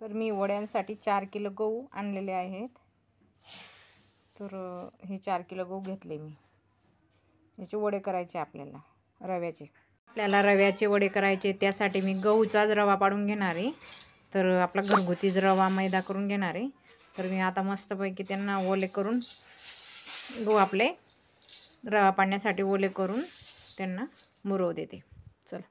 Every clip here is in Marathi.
तर मी वड्यांसाठी 4 किलो गहू आणलेले आहेत. तर हे 4 किलो गहू घेतले मी. याचे वडे करायचे आपल्याला रव्याचे. आपल्याला रव्याचे वडे करायचे त्यासाठी मी गहूचाच रवा पाडून घेणार आहे. तर आपला घरगुतीच रवा मैदा करून घेणार आहे. तर मी आता मस्तपैकी त्यांना ओले करून गहू आपले रवा पाडण्यासाठी ओले करून त्यांना मुरवू देते. चला.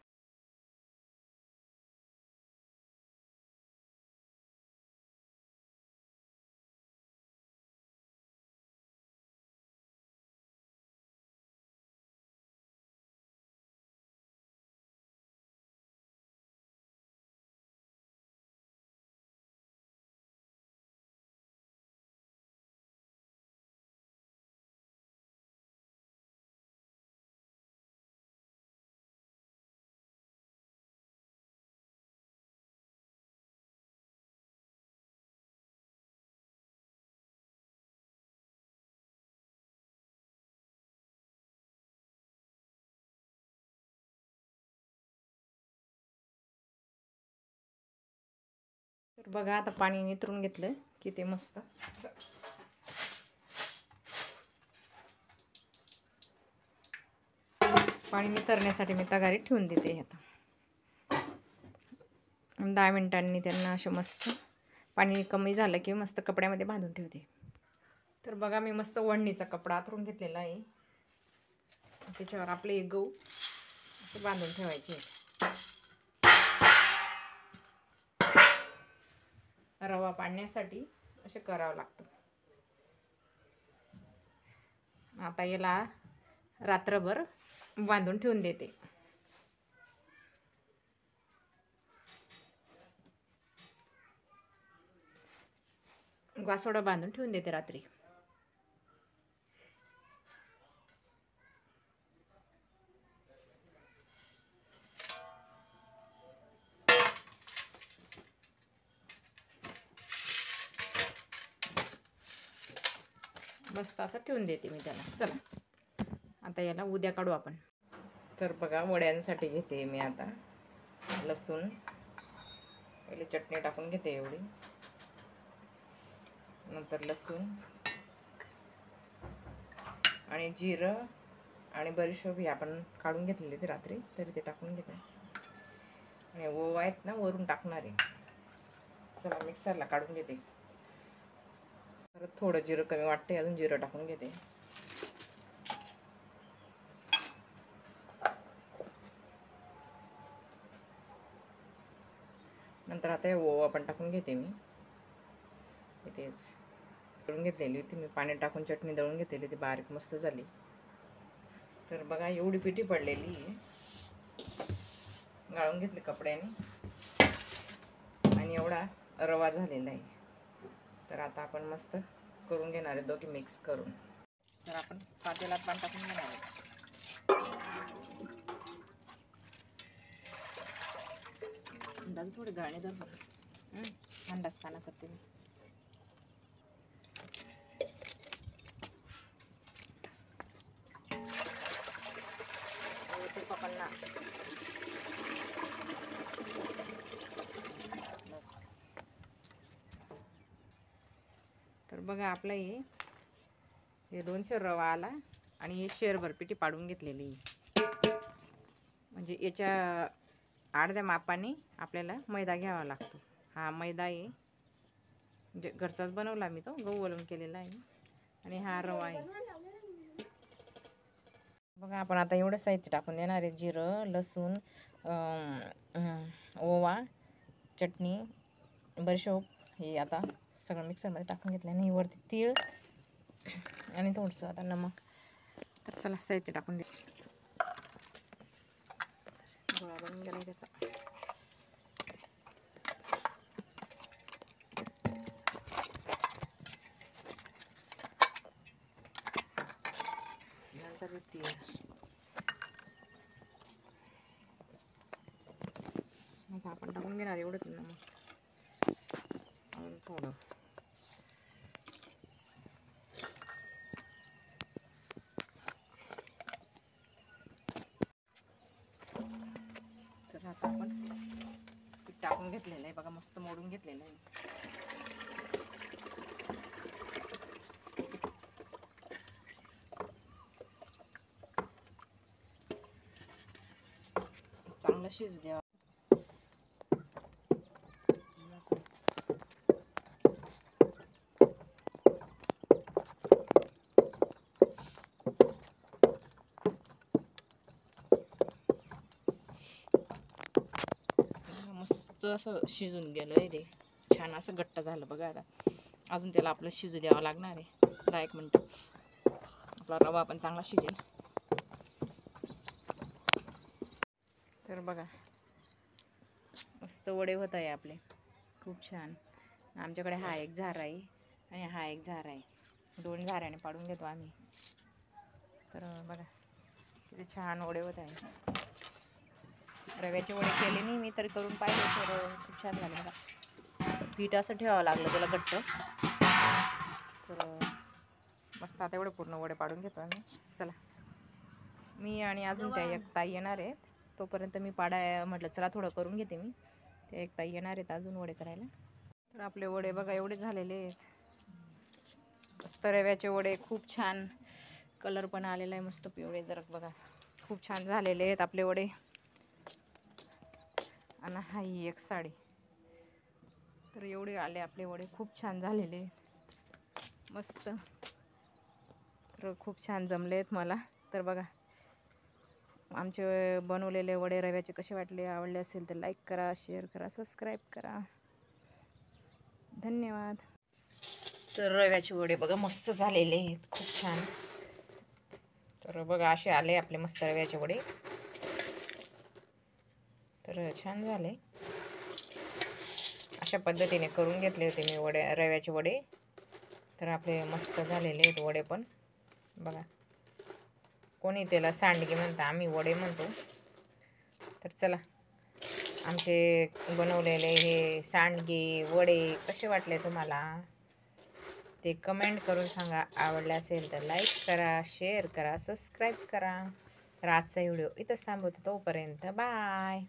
तर बघा आता पाणी नितरून घेतलं की ते मस्त पाणी नितरण्यासाठी मी तगारीत ठेवून देते. आता 10 मिनिटांनी त्यांना असं मस्त पाणी कमी झालं की मस्त कपड्यामध्ये बांधून ठेवते. तर बघा मी मस्त वडणीचा कपडा आथरून घेतलेला आहे. त्याच्यावर आपले गहू असे बांधून ठेवायचे. रवा पाडण्यासाठी असे करावं लागतं. आता याला रात्रभर बांधून ठेवून देते. गासोडा बांधून ठेवून देते रात्री. मस्त असं ठेवून देते मी त्याला. चला आता याला उद्या काढू आपण. तर बघा वड्यांसाठी घेते मी आता लसूण. पहिले चटणी टाकून घेते एवढी, नंतर लसूण आणि जिरं आणि बडीशेप ही आपण काढून घेतलेली ते रात्री, तरी ते टाकून घेते. आणि ओवा आहेत ना वरून टाकणार आहे. चला मिक्सरला काढून घेते. परत थोडं जिरं कमी वाटते, अजून जिरं टाकून घेते. नंतर आता ओवा पण टाकून घेते मी. तेच दळून घेतलेली होती मी, पाणी टाकून चटणी दळून घेतलेली ती बारीक मस्त झाली. तर बघा एवढी पिठी पडलेली आहे. गाळून घेतली कपड्याने आणि एवढा रवा झालेला आहे. तर आता आपण मस्त करून घेणार आहे दोघी मिक्स करून. तर आपण पातेल्यात पाणी टाकून घेणार आहे. अंदाज थोडे गाणे धर. अंदाज पाना करते मी. पप्पांना तर बघा आपलं हे 200 रवा आला आणि हे शेरभर पिठी पाडून घेतलेली. म्हणजे याच्या अर्ध्या मापाने आपल्याला मैदा घ्यावा लागतो. हा मैदा आहे म्हणजे घरचाच बनवला मी, तो गहू वलून केलेला आहे. आणि हा रवा आहे. बघा आपण आता एवढं साहित्य टाकून देणार आहे. जिरं, लसूण, ओवा, चटणी, बडीशेप हे आता सगळं मिक्सरमध्ये टाकून घेतलं. आणि वरती तीळ आणि थोडंसं आता नमक. तर चला साहित्य टाकून दे. गोळा बनून गेला त्याचा. नंतर तीळ. मग आपण टाकून घेणार एवढंच नमक अजून थोडं. तर आता आपण पीठ टाकून घेतलेलं आहे आहे बघा, मस्त मोडून घेतलेलं आहे. चांगलं शिजू द्यावा. मस्त असं शिजून गेलं आहे ते, छान असं घट्ट झालं बघा. आता अजून त्याला आपलं शिजू द्यावं लागणार आहे 10-1 मिनटं. आपला रवा पण चांगला शिजेल. तर बघा मस्त वडे होत आहे आपले, खूप छान. आमच्याकडे हा एक झारा आहे आणि हा एक झारा आहे, 2 झाऱ्याने पाडून घेतो आम्ही. तर बघा किती छान वडे होत आहे. रव्याचे वडे केले नाही मी, तर करून पाहिले तर खूप छान झाले बघा. पीठ असं ठेवावं लागलं त्याला घट्ट. तर मस्त आता एवढे पूर्ण वडे पाडून घेतो आम्ही. चला, मी आणि अजून त्या एक ताई येणार आहेत, तोपर्यंत मी म्हटलं चला थोडं करून घेते मी. ते एक ताई येणार आहेत अजून वडे करायला. तर आपले वडे बघा एवढे झालेले आहेत. मस्त रव्याचे वडे, खूप छान कलर पण आलेला आहे, मस्त पिवळे जरा बघा, खूप छान झालेले आहेत आपले वडे. आणि हा ही एक साडी. तर एवढे आले आपले वडे, खूप छान झालेले मस्त. तर खूप छान जमले आहेत मला. तर बघा आमचे बनवलेले वडे रव्याचे कसे वाटले, आवडले असेल तर लाईक करा, शेअर करा, सबस्क्राईब करा. धन्यवाद. तर रव्याचे वडे बघा मस्त झालेले आहेत, खूप छान. तर बघा असे आले आपले मस्त रव्याचे वडे. तर छान झाले. अशा पद्धतीने करून घेतले होते मी वडे, रव्याचे वडे. तर आपले मस्त झालेले आहेत वडे पण बघा. कोणी त्याला सांडगे म्हणता, आम्ही वडे म्हणतो. तर चला, आमचे बनवलेले हे सांडगे वडे कसे वाटले तुम्हाला ते कमेंट करून सांगा. आवडले असेल तर लाईक करा, शेअर करा, सबस्क्राईब करा. तर आजचा व्हिडिओ इथंच थांबवतो. तोपर्यंत बाय.